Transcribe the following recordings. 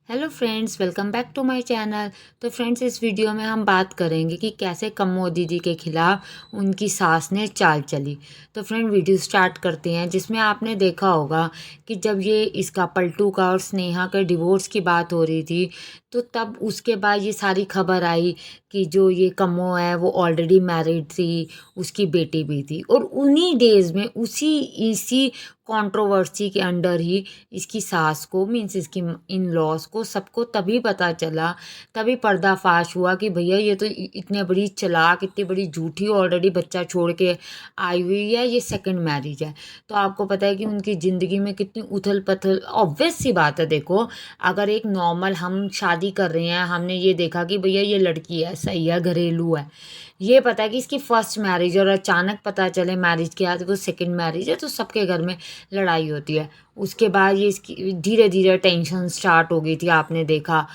Hello friends, welcome back to my channel. तो friends, इस video में हम बात करेंगे कि कैसे कम्मो दीदी के खिलाफ उनकी सास ने चाल चली। तो फ्रेंड, वीडियो स्टार्ट करते हैं। जिसमें आपने देखा होगा कि जब ये इसका पलटू का और स्नेहा के डिवोर्स की बात हो रही थी, तो तब उसके बाद ये सारी खबर आई कि जो ये कम्मो है वो ऑलरेडी मैरिड थी, उसकी बेटी भी थी। और उन्हीं डेज में उसी इसी कंट्रोवर्सी के अंडर ही इसकी सास को, मीन्स इसकी इन लॉज को, सबको तभी पता चला, तभी पर्दाफाश हुआ कि भैया ये तो इतने बड़ी चालाक, इतनी बड़ी झूठी, ऑलरेडी बच्चा छोड़ के आई हुई है, ये सेकंड मैरिज है। तो आपको पता है कि उनकी ज़िंदगी में कितनी उथल पथल, ऑब्वियस सी बात है। देखो, अगर एक नॉर्मल हम शादी कर रहे हैं, हमने ये देखा कि भैया ये लड़की है, सही है, घरेलू है, ये पता है कि इसकी फर्स्ट मैरिज, और अचानक पता चले मैरिज के बाद वो सेकंड मैरिज है, तो सबके घर में लड़ाई होती है। उसके बाद ये इसकी धीरे धीरे टेंशन स्टार्ट हो गई थी, आपने देखा।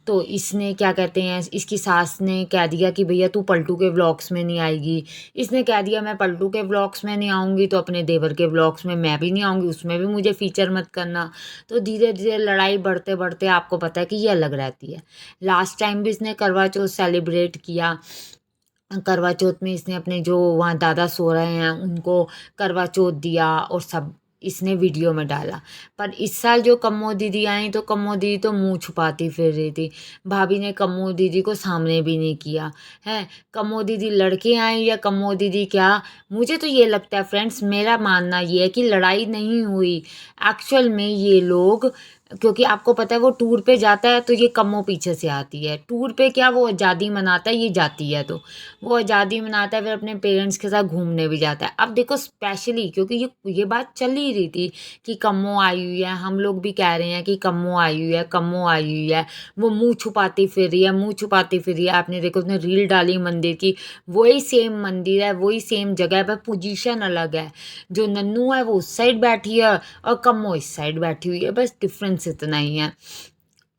तो इसने क्या कहते हैं, इसकी सास ने कह दिया कि भैया तू पलटू के व्लॉग्स में नहीं आएगी। इसने कह दिया मैं पलटू के व्लॉग्स में नहीं आऊँगी तो अपने देवर के व्लॉग्स में मैं भी नहीं आऊँगी, उसमें भी मुझे फीचर मत करना। तो धीरे धीरे लड़ाई बढ़ते बढ़ते आपको पता है कि ये अलग रहती है। लास्ट टाइम भी इसने करवा चौथ सेलिब्रेट किया। करवा चौथ में इसने अपने जो वहाँ दादा सो रहे हैं उनको करवा चौथ दिया और सब इसने वीडियो में डाला। पर इस साल जो कम्मो दीदी आई तो कम्मो दीदी तो मुंह छुपाती फिर रही थी। भाभी ने कम्मो दीदी को सामने भी नहीं किया है। कम्मो दीदी लड़के आई या कम्मो दीदी क्या, मुझे तो ये लगता है फ्रेंड्स, मेरा मानना ये है कि लड़ाई नहीं हुई एक्चुअल में। ये लोग, क्योंकि आपको पता है वो टूर पे जाता है तो ये कम्मो पीछे से आती है। टूर पे क्या, वो आज़ादी मनाता है, ये जाती है तो वो आज़ादी मनाता है, फिर अपने पेरेंट्स के साथ घूमने भी जाता है। अब देखो, स्पेशली क्योंकि ये बात चल ही रही थी कि कम्मो आई हुई है, हम लोग भी कह रहे हैं कि कम्मो आई हुई है, कम्मो आई हुई है। वो मुंह छुपाती फिर रही है, मुंह छुपाती फिर रही है। आपने देखो उसने रील डाली मंदिर की, वही सेम मंदिर है, वही सेम जगह है, पर पोजीशन अलग है। जो नन्नू है वो उस साइड बैठी है और कम्मो इस साइड बैठी हुई है, बस डिफरेंस इतना ही है।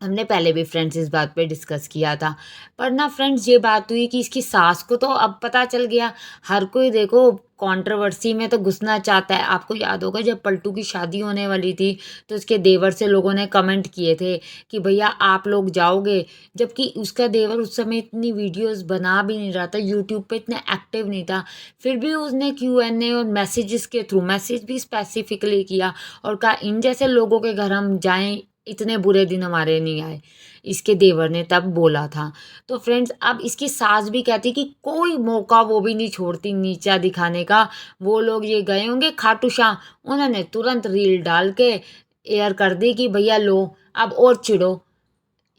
हमने पहले भी फ्रेंड्स इस बात पे डिस्कस किया था। पर ना फ्रेंड्स, ये बात हुई कि इसकी सास को तो अब पता चल गया। हर कोई देखो कंट्रोवर्सी में तो घुसना चाहता है। आपको याद होगा जब पलटू की शादी होने वाली थी तो उसके देवर से लोगों ने कमेंट किए थे कि भैया आप लोग जाओगे, जबकि उसका देवर उस समय इतनी वीडियोस बना भी नहीं रहा था, यूट्यूब पे इतना एक्टिव नहीं था। फिर भी उसने Q&A और मैसेजेस के थ्रू, मैसेज भी स्पेसिफिकली किया और कहा इन जैसे लोगों के घर हम जाएं, इतने बुरे दिन हमारे नहीं आए। इसके देवर ने तब बोला था। तो फ्रेंड्स, अब इसकी सास भी कहती कि कोई मौका वो भी नहीं छोड़ती नीचा दिखाने का। वो लोग ये गए होंगे खाटू श्याम, उन्होंने तुरंत रील डाल के एयर कर दी कि भैया लो, अब और चिढ़ो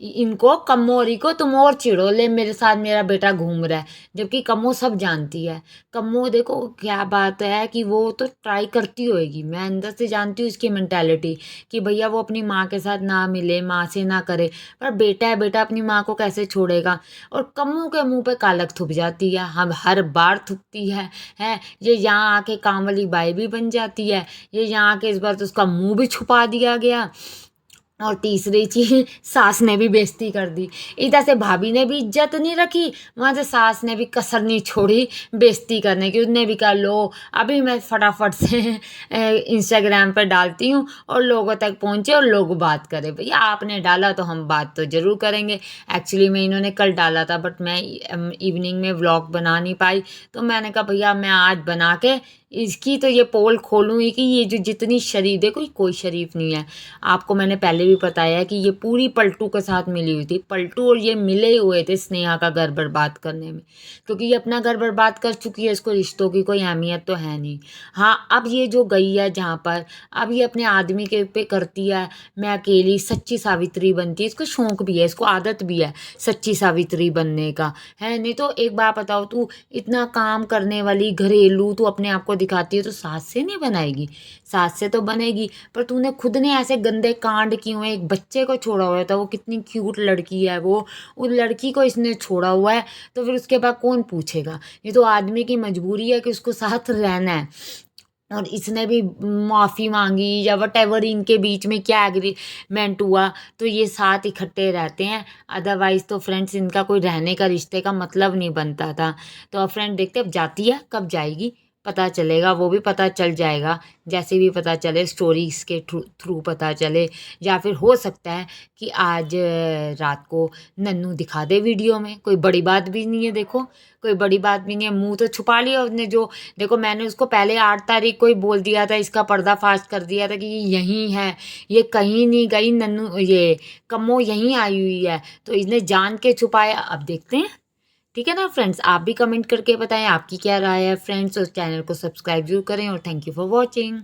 इनको, कम्मोरी को तुम और चिढ़ो, ले मेरे साथ मेरा बेटा घूम रहा है। जबकि कम्मो सब जानती है। कम्मो देखो क्या बात है कि वो तो ट्राई करती होएगी, मैं अंदर से जानती हूँ इसकी मेंटालिटी कि भैया वो अपनी माँ के साथ ना मिले, माँ से ना करे। पर बेटा है, बेटा अपनी माँ को कैसे छोड़ेगा। और कम्मो के मुंह पे कालक थुप जाती है, हम हर बार थुपती है। ये यहाँ आके काम वाली बाई भी बन जाती है। ये यहाँ आके इस बार तो उसका मुंह भी छुपा दिया गया। और तीसरी चीज, सास ने भी बेइज्जती कर दी। इधर से भाभी ने भी इज्जत नहीं रखी, वहां से सास ने भी कसर नहीं छोड़ी बेइज्जती करने की। उसने भी कहा लो अभी मैं फटाफट से इंस्टाग्राम पर डालती हूँ और लोगों तक पहुँचे और लोग बात करें। भैया आपने डाला तो हम बात तो ज़रूर करेंगे। एक्चुअली में इन्होंने कल डाला था, बट मैं इवनिंग में व्लॉग बना नहीं पाई, तो मैंने कहा भैया मैं आज बना के इसकी तो ये पोल खोलूँ ही कि ये जो जितनी शरीफ, देखो कोई शरीफ नहीं है। आपको मैंने पहले भी बताया है कि ये पूरी पलटू के साथ मिली हुई थी। पलटू और ये मिले हुए थे स्नेहा का घर बर्बाद करने में, क्योंकि ये अपना घर बर्बाद कर चुकी है, इसको रिश्तों की कोई अहमियत तो है नहीं। हाँ, अब ये जो गई है जहाँ पर, अब ये अपने आदमी के पे करती है मैं अकेली सच्ची सावित्री बनती है। इसको शौक भी है, इसको आदत भी है सच्ची सावित्री बनने का, है नहीं तो एक बात बताओ, तू इतना काम करने वाली घरेलू, तू अपने आप को दिखाती है तो सास से नहीं बनाएगी, सास से तो बनेगी। पर तूने खुद ने ऐसे गंदे कांड किए हुए, एक बच्चे को छोड़ा हुआ था, वो कितनी क्यूट लड़की है वो, उस लड़की को इसने छोड़ा हुआ है, तो फिर उसके बाद कौन पूछेगा। ये तो आदमी की मजबूरी है कि उसको साथ रहना है। और इसने भी माफ़ी मांगी या वटेवर, इनके बीच में क्या एग्रीमेंट हुआ तो ये साथ इकट्ठे रहते हैं। अदरवाइज़ तो फ्रेंड्स इनका कोई रहने का, रिश्ते का मतलब नहीं बनता था। तो अब फ्रेंड देखते अब जाती है, कब जाएगी, पता चलेगा, वो भी पता चल जाएगा, जैसे भी पता चले, स्टोरीज़ के थ्रू पता चले, या फिर हो सकता है कि आज रात को नन्नू दिखा दे वीडियो में। कोई बड़ी बात भी नहीं है, देखो कोई बड़ी बात भी नहीं है। मुँह तो छुपा लिया उसने, जो देखो मैंने उसको पहले 8 तारीख को ही बोल दिया था, इसका पर्दाफ़ाश कर दिया था कि ये यहीं है, ये कहीं नहीं गई, नन्नू ये कम्मो यहीं आई हुई है, तो इसने जान के छुपाया। अब देखते हैं, ठीक है ना फ्रेंड्स। आप भी कमेंट करके बताएं आपकी क्या राय है फ्रेंड्स, और चैनल को सब्सक्राइब जरूर करें, और थैंक यू फॉर वॉचिंग।